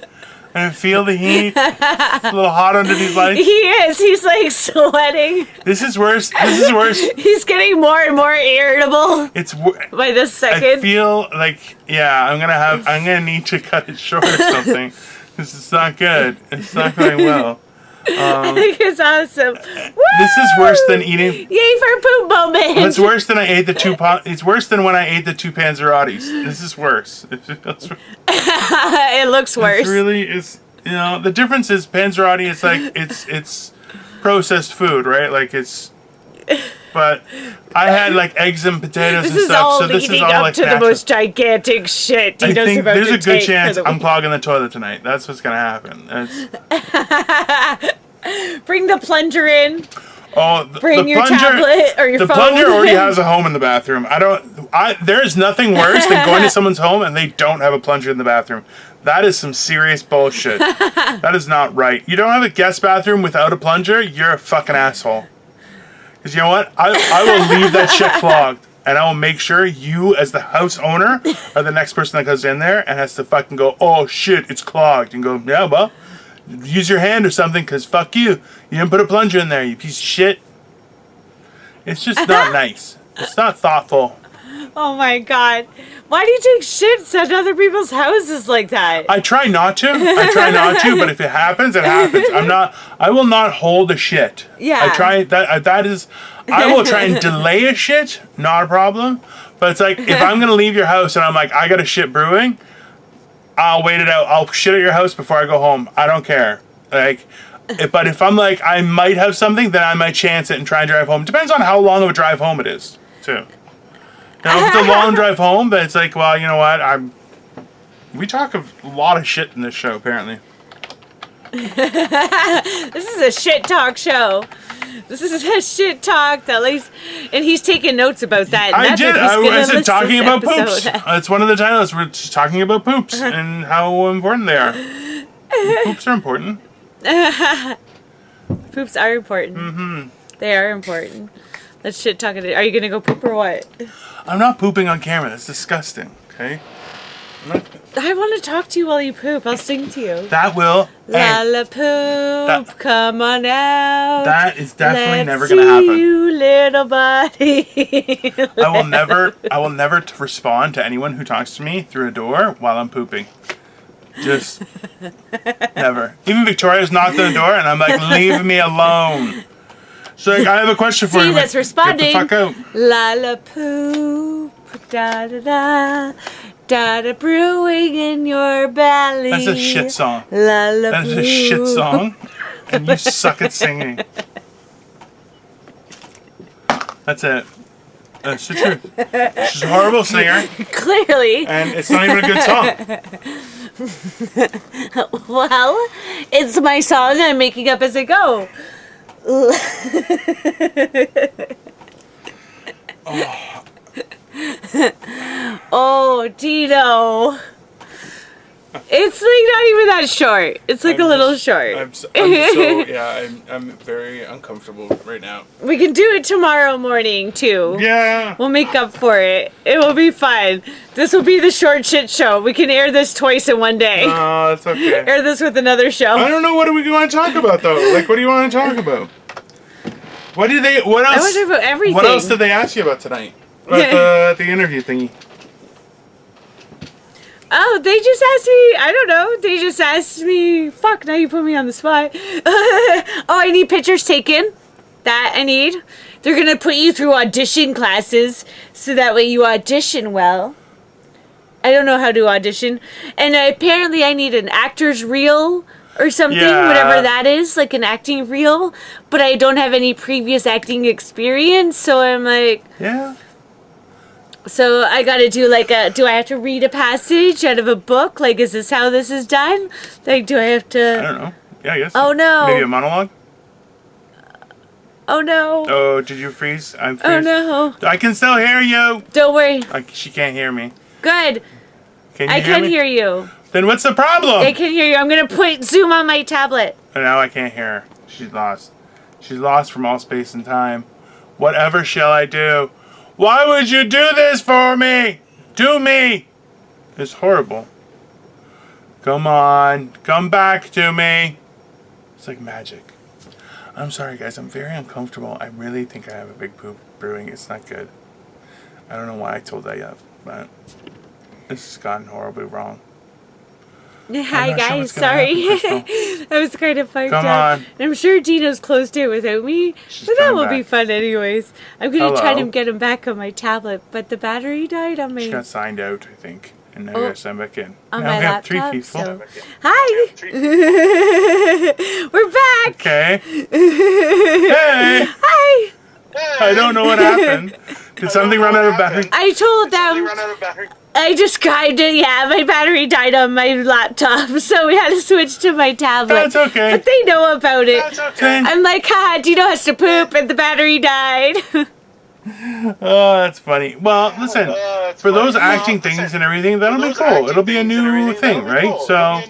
I feel the heat. It's a little hot under these lights. He is. He's like sweating. This is worse. This is worse. He's getting more and more irritable by the second. I feel like, I'm gonna need to cut it short or something. This is not good. It's not going well. I think it's awesome. Woo! This is worse than eating. Yay for poop moment. It's worse than It's worse than when I ate the 2 Panzerottis. This is worse. It looks worse. It really is. The difference is Panzerotti is like it's processed food, right? Like it's. But I had like eggs and potatoes and stuff, so this is all like to the most gigantic shit. I think there's a good chance I'm clogging the toilet tonight. That's what's gonna happen. Bring the plunger in. Oh, Bring your plunger, tablet or your the phone. plunger already has a home in the bathroom. There is nothing worse than going to someone's home and they don't have a plunger in the bathroom. That is some serious bullshit. That is not right. You don't have a guest bathroom without a plunger, you're a fucking asshole. Because you know what? I will leave that shit clogged. And I will make sure you, as the house owner, are the next person that goes in there and has to fucking go, oh shit, it's clogged. And go, yeah, well, use your hand or something, because fuck you. You didn't put a plunger in there, you piece of shit. It's just not nice. It's not thoughtful. Oh my god. Why do you take shits at other people's houses like that? I try not to, but if it happens, it happens. I will not hold a shit. Yeah. I will try and delay a shit, not a problem. But it's like, if I'm going to leave your house and I'm like, I got a shit brewing, I'll wait it out. I'll shit at your house before I go home. I don't care. But if I'm like, I might have something, then I might chance it and try and drive home. Depends on how long of a drive home it is, too. Now, if it's a long drive home, then it's like, well, you know what? We talk a lot of shit in this show, apparently. This is a shit talk show. This is a shit talk that leaves, and he's taking notes about that. I did. I said talking about poops. That's one of the titles. We're just talking about poops and how important they are. Poops are important. Poops are important. Mm-hmm. They are important. Let's shit talk. Are you gonna go poop or what? I'm not pooping on camera. That's disgusting. Okay. I want to talk to you while you poop. I'll sing to you. That will. La poop, come on out. That is definitely never gonna happen. You little buddy. I will never respond to anyone who talks to me through a door while I'm pooping. Just never. Even Victoria's knocked on the door, and I'm like, leave me alone. So like, I have a question for you. See, that's responding. Get the fuck out. La poop, da da da. Da-da brewing in your belly. That's a shit song. La That is a shit song. And you suck at singing. That's it. That's the truth. She's a horrible singer. Clearly. And it's not even a good song. Well, it's my song I'm making up as I go. Oh, Dino. It's like not even that short. It's like a little short. I'm very uncomfortable right now. We can do it tomorrow morning too. Yeah. We'll make up for it. It will be fun. This will be the short shit show. We can air this twice in one day. Oh, that's okay. Air this with another show. I don't know, what do we want to talk about though? Like, what do you want to talk about? What else? I want to talk about everything. What else did they ask you about tonight? At the interview thingy. Oh, they just asked me, I don't know, they just asked me, fuck, now you put me on the spot. Oh, I need pictures taken. That I need. They're going to put you through audition classes so that way you audition well. I don't know how to audition. And apparently I need an actor's reel or something, whatever that is, like an acting reel. But I don't have any previous acting experience, so I'm like... Yeah. So I gotta do do I have to read a passage out of a book? Like, is this how this is done? Like, do I have to... I don't know. Yeah, I guess. Oh, no. Maybe a monologue? Oh, no. Oh, did you freeze? I'm freeze. Oh, no. I can still hear you. Don't worry. She can't hear me. Good. Can you I hear can me? hear you. Then what's the problem? I can hear you. I'm gonna put zoom on my tablet. And now I can't hear her. She's lost. She's lost from all space and time. Whatever shall I do? Why would you do this for me? To me. It's horrible. Come on. Come back to me. It's like magic. I'm sorry, guys. I'm very uncomfortable. I really think I have a big poop brewing. It's not good. I don't know why I told that yet, but this has gotten horribly wrong. Hi guys, sorry. I was kind of fucked Come up. on. And I'm sure Dino's closed here without me, but that will be fun anyways. I'm gonna try to get him back on my tablet, but the battery died on my... She got signed out, I think, and now you're signed back in. On now my we have laptop, 3 people. so... Hi! We're back! Okay. Hey! Hi! I don't know what happened. Did something run out of battery? I told them... I described it, yeah. My battery died on my laptop, so we had to switch to my tablet. That's okay. But they know about it. That's okay. I'm like, Dino has to poop, and the battery died. Oh, that's funny. Well, listen, for those acting things and everything, that'll be cool. It'll be a new thing, right? So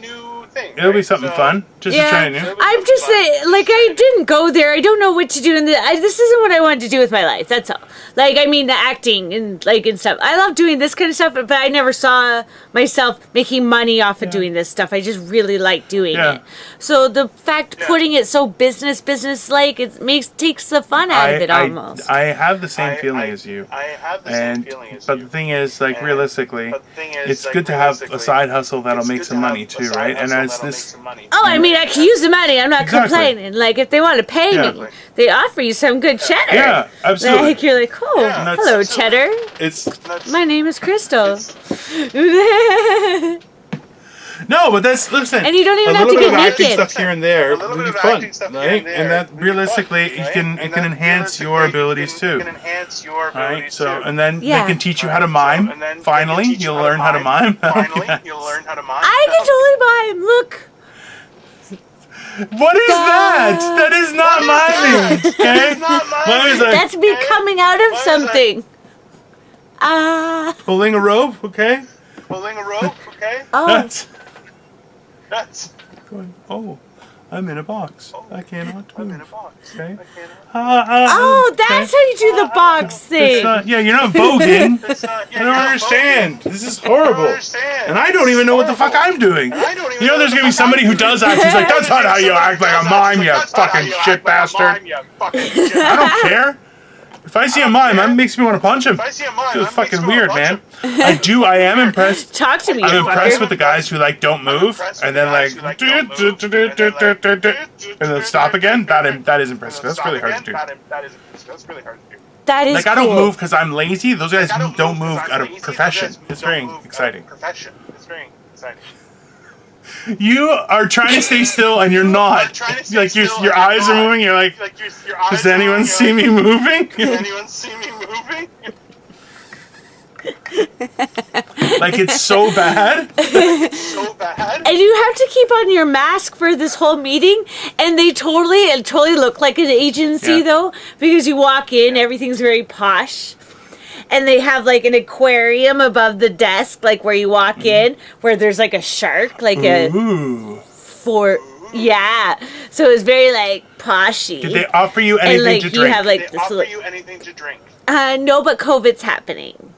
it'll be something fun. Just to try new. I'm just saying, like, I didn't go there. I don't know what to do. This isn't what I wanted to do with my life. That's all. Like, I mean, the acting and stuff. I love doing this kind of stuff, but I never saw myself making money off of doing this stuff. I just really like doing it. So the fact putting it so business-like, it takes the fun out of it almost. I have the same feeling as you. But the thing is, like, realistically, it's good to have a side hustle that'll make some money too, right? And as this... Oh, I mean, I can use the money. I'm not complaining. Like, if they want to pay me, they offer you some good cheddar. Yeah, absolutely. Like, you're like, oh, hello, cheddar. My name is Crystal. No, but that's, listen. And you don't even have to get naked. A little bit of acting stuff here and there will be fun, right? And that, realistically, it can enhance your abilities too. Right? So, and then they can teach you how to mime. Finally, you'll learn how to mime. I can totally mime. Look. What is that? That is not miming. Okay? That's me coming out of something. Pulling a rope, okay? Oh. That's going, oh, I'm in a box. I cannot move. Okay? That's how you do the box thing. You're not voguing. I don't understand. This is horrible. And I don't even know what the fuck I'm doing. You know there's going to be somebody who does act who's like, that's not how you act like a mime, you fucking shit bastard. I don't care. If I see a mime, that makes me want to punch him. It's fucking weird, man. I am impressed. Talk to me. I'm impressed with the guys who like don't move and then like and then stop again. That is impressive. That's really hard to do. That is like I don't move because I'm lazy. Those guys don't move out of profession. It's very exciting. You are trying to stay still and you're not. Like your eyes are moving. You're like, does anyone see me moving? Like it's so bad. And you have to keep on your mask for this whole meeting, and it totally look like an agency though, because you walk in, everything's very posh. And they have like an aquarium above the desk, like where you walk in, where there's like a shark, like so it's very like poshy. Did they offer you anything to drink? You have like this no, but COVID's happening.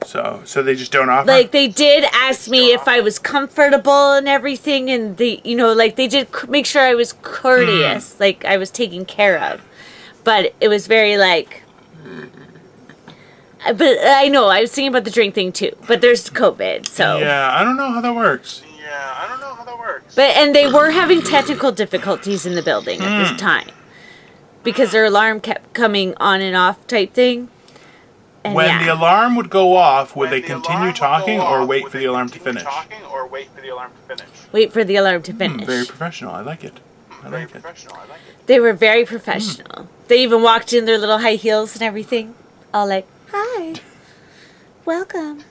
So they just don't offer? Like, they did ask me if I was comfortable and everything, and they did make sure I was courteous, like I was taken care of. But it was very like... But I know, I was thinking about the drink thing too, but there's COVID, so... Yeah, I don't know how that works. And they were having technical difficulties in the building at this time, because their alarm kept coming on and off type thing. And when the alarm would go off, would they continue talking or wait for the alarm to finish? Wait for the alarm to finish. Very professional. I like it. They were very professional. They even walked in their little high heels and everything. All like, hi. Welcome.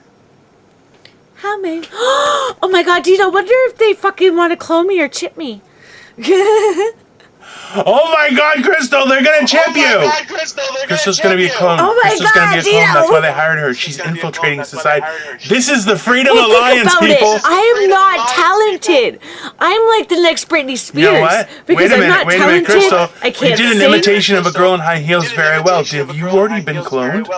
How many? Oh my god, Dino, I wonder if they fucking want to clone me or chip me. Oh my god, Crystal, they're gonna chip you! Crystal's gonna be a clone. Oh my Crystal's god, gonna be a clone. Dino. That's why they hired her. She's infiltrating society. This is the Freedom Alliance, people. I am not talented. I'm like the next Britney Spears. You know what? Because wait a minute, Crystal. I can't You did an imitation of a girl in high heels very well. Have you already been cloned?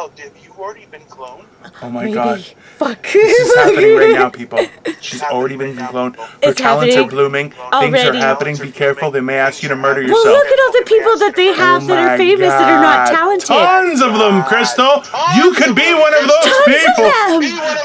Oh my god. Fuck. This is happening right now, people. She's already been cloned. Her talents are blooming. Things are happening. Be careful. They may ask you to murder yourself. Well, look at all the people that they have that are famous that are not talented. Tons of them, Crystal. You could be one of those people.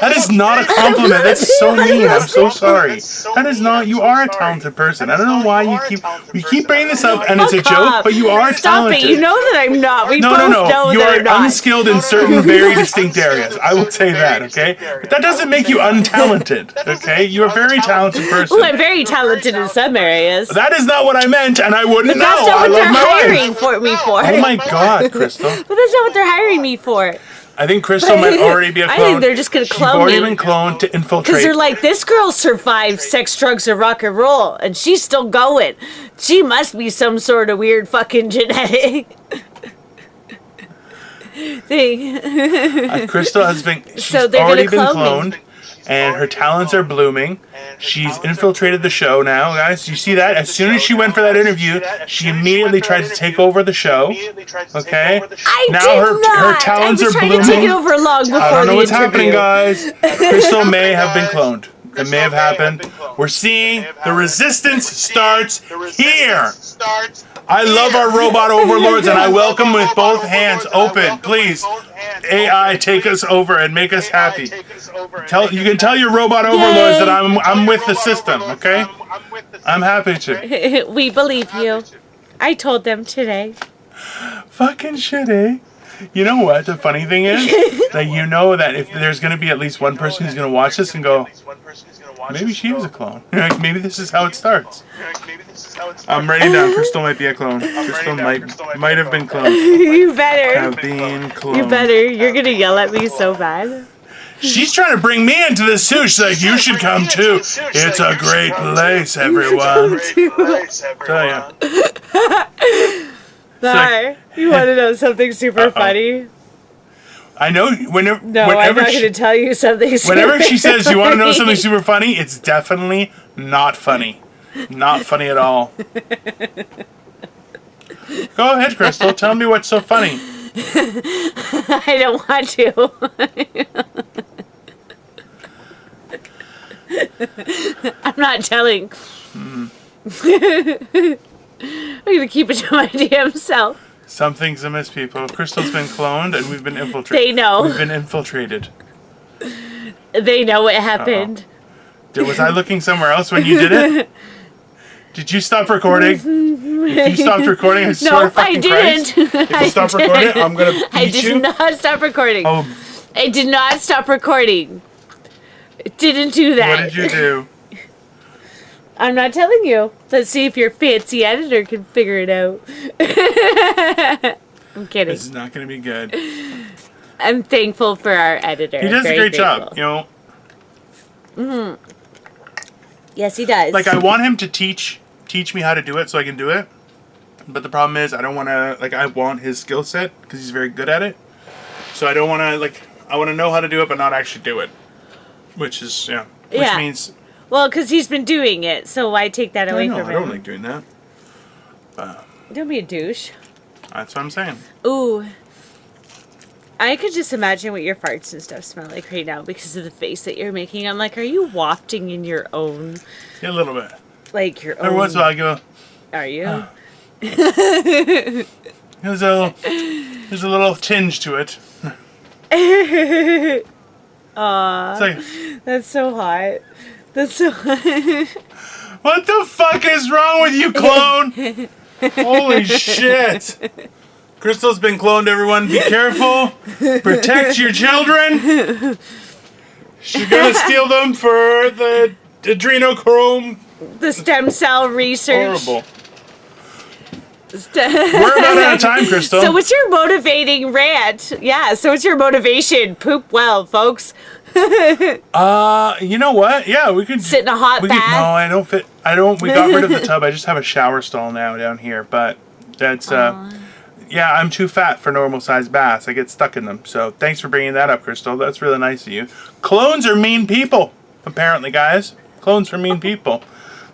That is not a compliment. That's so mean. I'm so sorry. That is not. You are a talented person. I don't know why you keep bringing this up, and it's a joke, but you are talented. Stop it. You know that I'm not. We both know that I'm not. You are unskilled in certain very distinct areas. I will say that, okay? But that doesn't make you untalented, okay? You're a very talented person. Well, I'm very talented in some areas. That is not what I meant, and I wouldn't know. That's not what they're hiring me for. Oh my god, Crystal. But that's not what they're hiring me for. I think Crystal might already be a clone. I think they're just going to clone She's already me. been cloned to infiltrate. Because they're like, this girl survived sex, drugs, and rock and roll, and she's still going. She must be some sort of weird fucking genetic thing. Crystal has been. She's So they're already been gonna clone cloned, and her talents are blooming. She's infiltrated the show now, guys. You see that? As soon as she went for that interview, she immediately tried to take over the show. Okay? Now her talents are blooming. I was trying to take it over long before the I don't know what's interview. happening, guys. Crystal may have been cloned. It may have happened. We're seeing the resistance starts here. I love our robot overlords, and I welcome with both hands open. Please, AI, take us over and make us happy. You can tell your robot overlords that I'm with the system, okay? I'm happy to. We believe you. I told them today. Fucking shit, eh? You know what? The funny thing is that you know that if there's going to be at least one person who's going to watch this and go, maybe she is a clone. Like, maybe this is how it starts. I'm writing down. Crystal might be a clone. Crystal might have been cloned. You better. Have been cloned. You better. You're going to yell at me so bad. She's trying to bring me into this too. She's like, you should come too. It's a great place, everyone. Tell ya. Sorry. You want to know something super funny? I know. Whenever I'm not going to tell you something super whenever she says you want to know something super funny, it's definitely not funny. Not funny at all. Go ahead, Crystal. Tell me what's so funny. I don't want to. I'm not telling. I'm going to keep it to my damn self. Something's amiss, people. Crystal's been cloned and we've been infiltrated. They know. We've been infiltrated. They know what happened. Was I looking somewhere else when you did it? Did you stop recording? If you stopped recording, I swear to fucking Christ. If you stop recording, I'm going to beat I you. did not stop recording. Oh, I did not stop recording. It didn't do that. what did you do? I'm not telling you. Let's see if your fancy editor can figure it out. I'm kidding. This is not going to be good. I'm thankful for our editor. He does a great job, you know. Yes, he does. Like, I want him to teach me how to do it so I can do it. But the problem is, I don't want to, like, I want his skill set because he's very good at it. So I don't want to, like, I want to know how to do it but not actually do it. Which is, which means... Well, because he's been doing it, so why take that away from him? I don't like doing that. Don't be a douche. That's what I'm saying. Ooh. I could just imagine what your farts and stuff smell like right now because of the face that you're making. I'm like, are you wafting in your own... Yeah, a little bit. Like your own... Every once in a while I go... Are you? There's a little tinge to it. Aw. It's like, that's so hot. That's so hot. what the fuck is wrong with you, clone? Holy shit. Crystal's been cloned, everyone. Be careful. Protect your children. She's gonna steal them for the adrenochrome. The stem cell research. Horrible. We're about out of time, Crystal. So what's your motivating rant? Yeah, so what's your motivation? Poop well, folks. You know what? Yeah, we could sit in a hot bath. No, I don't fit. We got rid of the tub. I just have a shower stall now down here, but that's yeah, I'm too fat for normal sized baths. I get stuck in them. So thanks for bringing that up, Crystal. That's really nice of you. Clones are mean people, apparently, guys. Clones are mean people.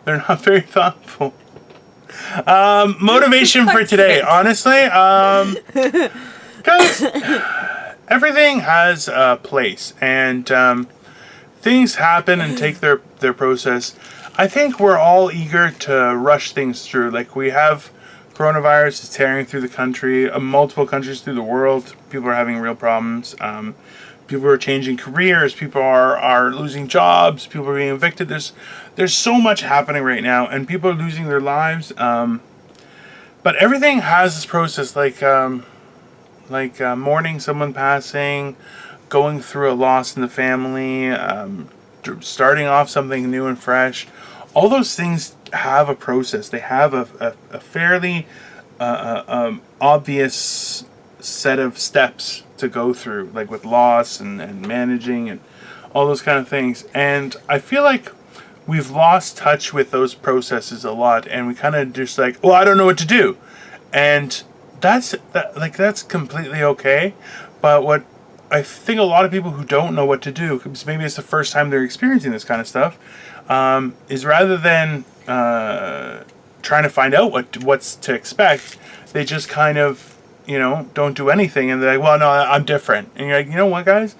They're not very thoughtful. Motivation for today, honestly, because everything has a place, and things happen and take their process. I think we're all eager to rush things through. Like, we have coronavirus is tearing through the country, multiple countries through the world. People are having real problems. People are changing careers. People are losing jobs. People are being evicted. There's so much happening right now, and people are losing their lives. But everything has this process, like mourning someone passing, going through a loss in the family, starting off something new and fresh. All those things have a process. They have a fairly obvious set of steps to go through, like with loss and managing and all those kind of things. And I feel like we've lost touch with those processes a lot, and we kind of just like, well, I don't know what to do. And that's completely okay. But what I think a lot of people who don't know what to do, because maybe it's the first time they're experiencing this kind of stuff, is rather than trying to find out what's to expect, they just kind of, don't do anything, and they're like, well, no, I'm different. And you're like, you know what, guys?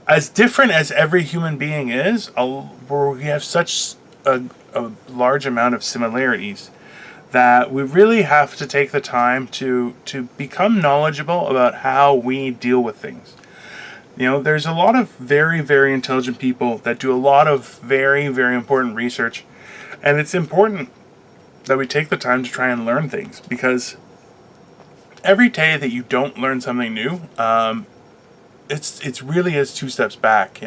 As different as every human being is, we have such a large amount of similarities that we really have to take the time to become knowledgeable about how we deal with things. There's a lot of very, very intelligent people that do a lot of very, very important research, and it's important that we take the time to try and learn things, because every day that you don't learn something new, it's really is two steps back,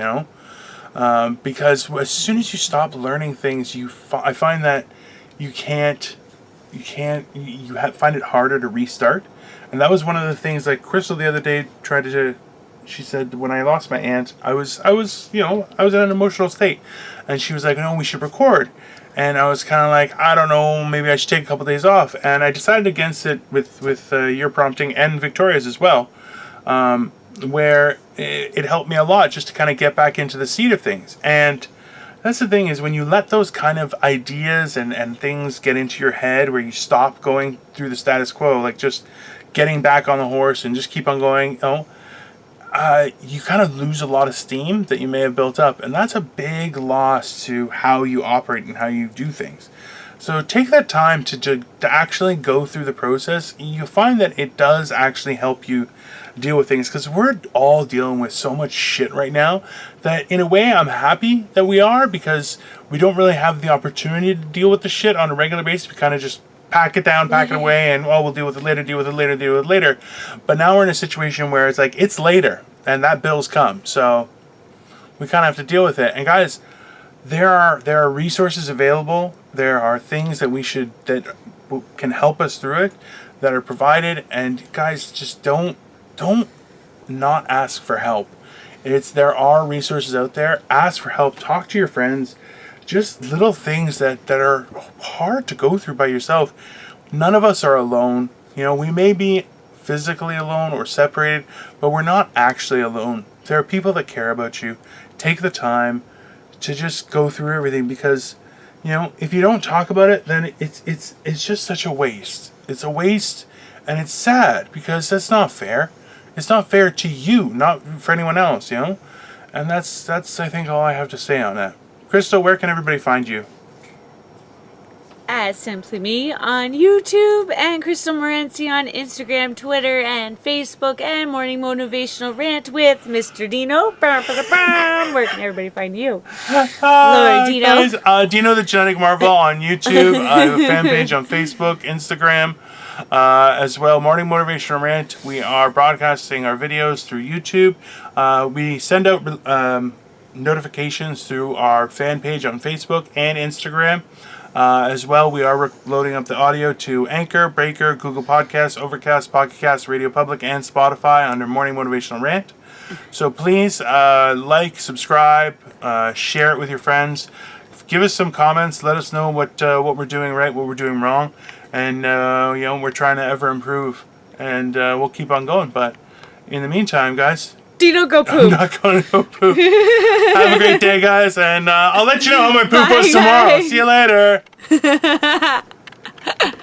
because as soon as you stop learning things, I find that you find it harder to restart. And that was one of the things, like Crystal the other day she said, when I lost my aunt, I was in an emotional state, and she was like, no, we should record. And I was kind of like, I don't know, maybe I should take a couple days off. And I decided against it with your prompting and Victoria's as well, where it helped me a lot just to kind of get back into the seat of things. And that's the thing, is when you let those kind of ideas and things get into your head, where you stop going through the status quo, like just getting back on the horse and just keep on going, you kind of lose a lot of steam that you may have built up, and that's a big loss to how you operate and how you do things. So take that time to actually go through the process. You'll find that it does actually help you deal with things, because we're all dealing with so much shit right now that in a way I'm happy that we are, because we don't really have the opportunity to deal with the shit on a regular basis. We kind of just pack it down, pack it away, and we'll deal with it later. But now we're in a situation where it's like, it's later, and that bill's come, so we kind of have to deal with it. And guys, there are resources available. There are things that can help us through it, that are provided. And guys, just don't not ask for help. There are resources out there. Ask for help. Talk to your friends. Just little things that are hard to go through by yourself. None of us are alone. We may be physically alone or separated, but we're not actually alone. There are people that care about you. Take the time to just go through everything, because if you don't talk about it, then it's just such a waste. It's a waste, and it's sad, because that's not fair. It's not fair to you, not for anyone else, And that's I think all I have to say on that. Crystal, where can everybody find you? As Simply Me on YouTube, and Crystal Morency on Instagram, Twitter, and Facebook, and Morning Motivational Rant with Mr. Dino. Where can everybody find you? Hello, Dino. Guys, Dino the Genetic Marvel on YouTube. I have a fan page on Facebook, Instagram, as well. Morning Motivational Rant. We are broadcasting our videos through YouTube. We send out notifications through our fan page on Facebook and Instagram. As well, we are loading up the audio to Anchor, Breaker, Google Podcasts, Overcast, Pocket Casts, Radio Public, and Spotify under Morning Motivational Rant. So please like, subscribe, share it with your friends. Give us some comments. Let us know what we're doing right, what we're doing wrong, and we're trying to ever improve. And we'll keep on going. But in the meantime, guys, Dino, go poop. I'm not going to go poop. Have a great day, guys, and I'll let you know how my poop was tomorrow. Guys. See you later.